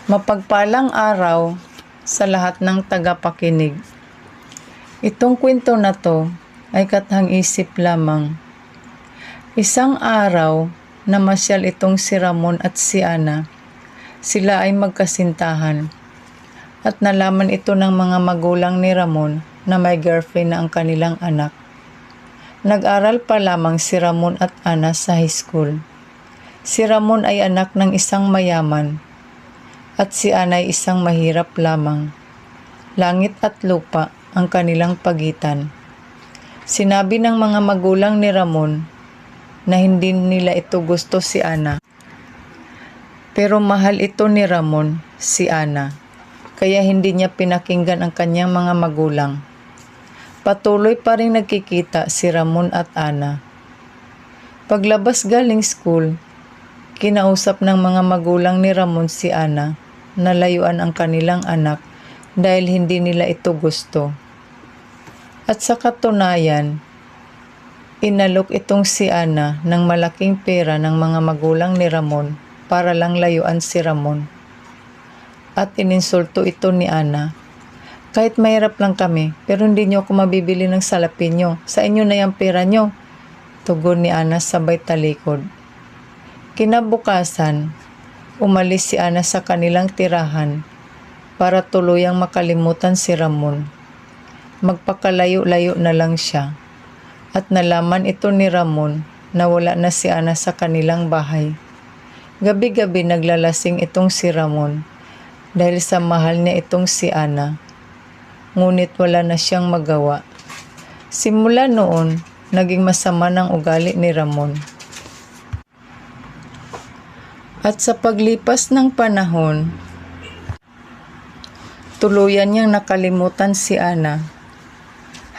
Mapagpalang araw sa lahat ng tagapakinig. Itong kwento na to ay kathang-isip lamang. Isang araw, namasyal itong si Ramon at si Ana. Sila ay magkasintahan. At nalaman ito ng mga magulang ni Ramon na may girlfriend na ang kanilang anak. Nag-aral pa lamang si Ramon at Ana sa high school. Si Ramon ay anak ng isang mayaman at si Ana ay isang mahirap lamang. Langit at lupa ang kanilang pagitan. Sinabi ng mga magulang ni Ramon na hindi nila ito gusto si Ana. Pero mahal ito ni Ramon, si Ana, kaya hindi niya pinakinggan ang kanyang mga magulang. Patuloy pa rin nagkikita si Ramon at Ana. Paglabas galing school, kinausap ng mga magulang ni Ramon si Ana na layuan ang kanilang anak dahil hindi nila ito gusto. At sa katunayan, inalok itong si Ana ng malaking pera ng mga magulang ni Ramon para lang layuan si Ramon. At ininsulto ito ni Ana. Kahit mahirap lang kami, pero hindi niyo ako mabibili ng salapi niyo. Sa inyo na yung pera niyo. Tugon ni Ana sabay talikod. Kinabukasan, umalis si Ana sa kanilang tirahan para tuluyang makalimutan si Ramon. Magpakalayo-layo na lang siya. At nalaman ito ni Ramon na wala na si Ana sa kanilang bahay. Gabi-gabi naglalasing itong si Ramon dahil sa mahal niya itong si Ana. Ngunit wala na siyang magawa. Simula noon, naging masama ng ugali ni Ramon. At sa paglipas ng panahon, tuluyan niyang nakalimutan si Ana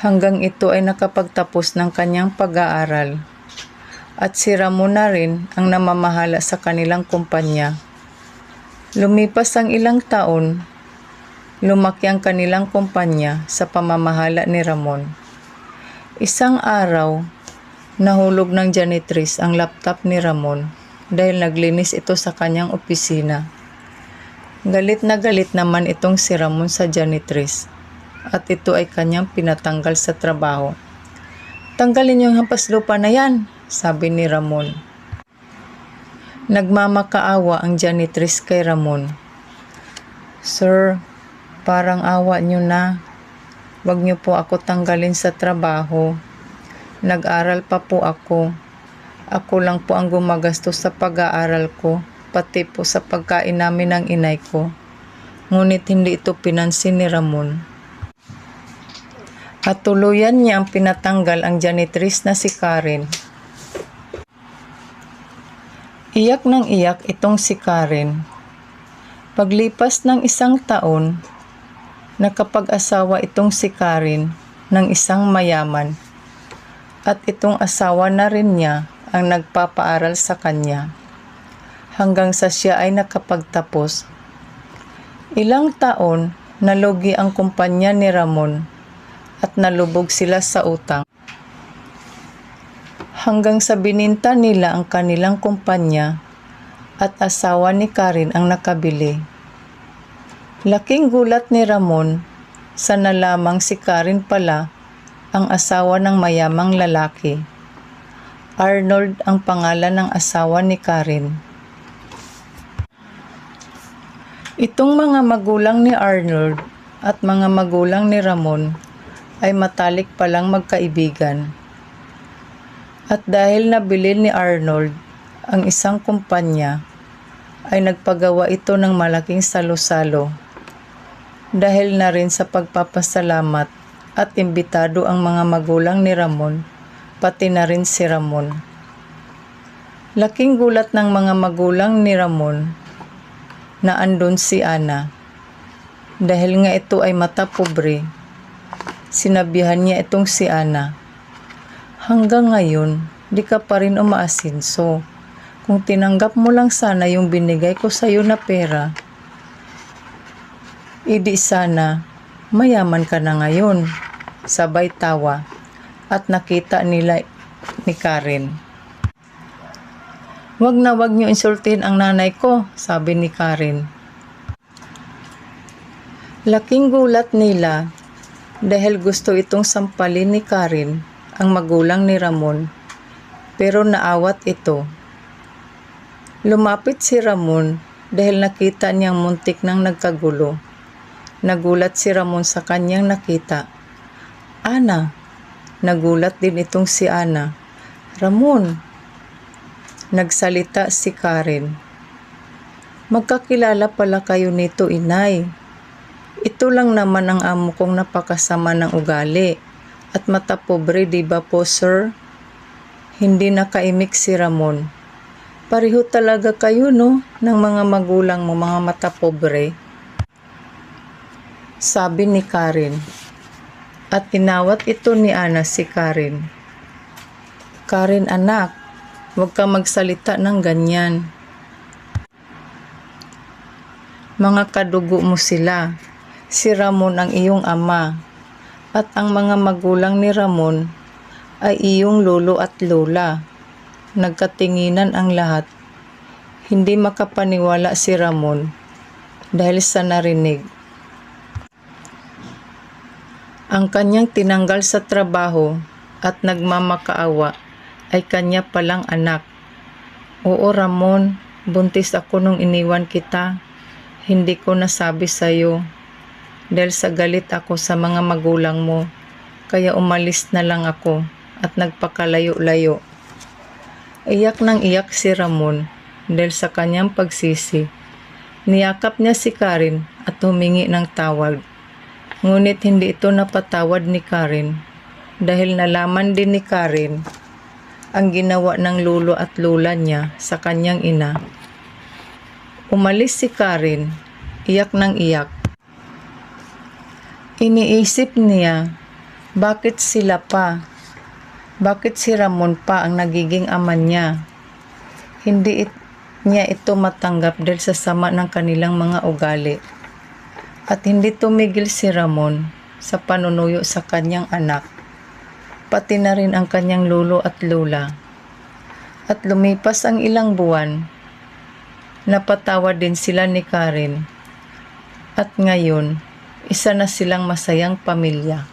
hanggang ito ay nakapagtapos ng kanyang pag-aaral. At si Ramon na rin ang namamahala sa kanilang kumpanya. Lumipas ang ilang taon, lumaki ang kanilang kumpanya sa pamamahala ni Ramon. Isang araw, nahulog ng janitress ang laptop ni Ramon dahil naglinis ito sa kanyang opisina. Galit na galit naman itong si Ramon sa janitress at ito ay kanyang pinatanggal sa trabaho. Tanggalin yung hampas lupa na yan, sabi ni Ramon. Nagmamakaawa ang janitress kay Ramon. Sir, parang awa nyo na. Wag nyo po ako tanggalin sa trabaho. Nag-aral pa po ako. Ako lang po ang gumagastos sa pag-aaral ko, pati po sa pagkain namin ng inay ko. Ngunit hindi ito pinansin ni Ramon. At tuluyan niya ang pinatanggal ang janitress na si Karen. Iyak ng iyak itong si Karen. Paglipas ng isang taon, nakapag-asawa itong si Karen ng isang mayaman. At itong asawa na rin niya ang nagpapaaral sa kanya hanggang sa siya ay nakapagtapos. Ilang taon nalugi ang kumpanya ni Ramon at nalubog sila sa utang. Hanggang sa bininta nila ang kanilang kumpanya at asawa ni Karen ang nakabili. Laking gulat ni Ramon sa nalamang si Karen pala ang asawa ng mayamang lalaki. Arnold ang pangalan ng asawa ni Karen. Itong mga magulang ni Arnold at mga magulang ni Ramon ay matalik palang magkaibigan. At dahil nabili ni Arnold ang isang kumpanya, ay nagpagawa ito ng malaking salo-salo. Dahil na rin sa pagpapasalamat at imbitado ang mga magulang ni Ramon, pati na rin si Ramon. Laking gulat ng mga magulang ni Ramon na andun si Ana. Dahil nga ito ay mata pobre, sinabihan niya itong si Ana, hanggang ngayon, di ka pa rin umaasinso. Kung tinanggap mo lang sana yung binigay ko sa'yo na pera, idi sana mayaman ka na ngayon. Sabay tawa at nakita nila ni Karen. Wag na wag niyo insultin ang nanay ko, sabi ni Karen. Laking gulat nila dahil gusto itong sampalin ni Karen, ang magulang ni Ramon, pero naawat ito. Lumapit si Ramon dahil nakita niyang muntik nang nagkagulo. Nagulat si Ramon sa kanyang nakita. Ana, nagulat din itong si Ana. Ramon, nagsalita si Karen. Magkakilala pala kayo nito, inay. Ito lang naman ang amo kong napakasama ng ugali at mata pobre, di ba po, sir? Hindi nakaimik si Ramon. Pareho talaga kayo, no, ng mga magulang mo, mga mata pobre. Sabi ni Karen. At tinawat ito ni Ana si Karen. Karen, anak, huwag ka magsalita ng ganyan. Mga kadugo mo sila. Si Ramon ang iyong ama, at ang mga magulang ni Ramon ay iyong lolo at lola. Nagkatinginan ang lahat. Hindi makapaniwala si Ramon dahil sa narinig. Ang kanyang tinanggal sa trabaho at nagmamakaawa ay kanya palang anak. Oo, Ramon, buntis ako nung iniwan kita. Hindi ko nasabi sa'yo. Dahil sa galit ako sa mga magulang mo, kaya umalis na lang ako at nagpakalayo-layo. Iyak nang iyak si Ramon dahil sa kanyang pagsisi. Niyakap niya si Karen at humingi ng tawad. Ngunit hindi ito napatawad ni Karen dahil nalaman din ni Karen ang ginawa ng lolo at lola niya sa kanyang ina. Umalis si Karen, iyak nang iyak. Iniisip niya, bakit sila pa? Bakit si Ramon pa ang nagiging ama niya? Hindi niya ito matanggap dahil sa sama ng kanilang mga ugali. At hindi tumigil si Ramon sa panunuyo sa kanyang anak, pati na rin ang kanyang lolo at lola. At lumipas ang ilang buwan, napatawad din sila ni Karen. At ngayon, isa na silang masayang pamilya.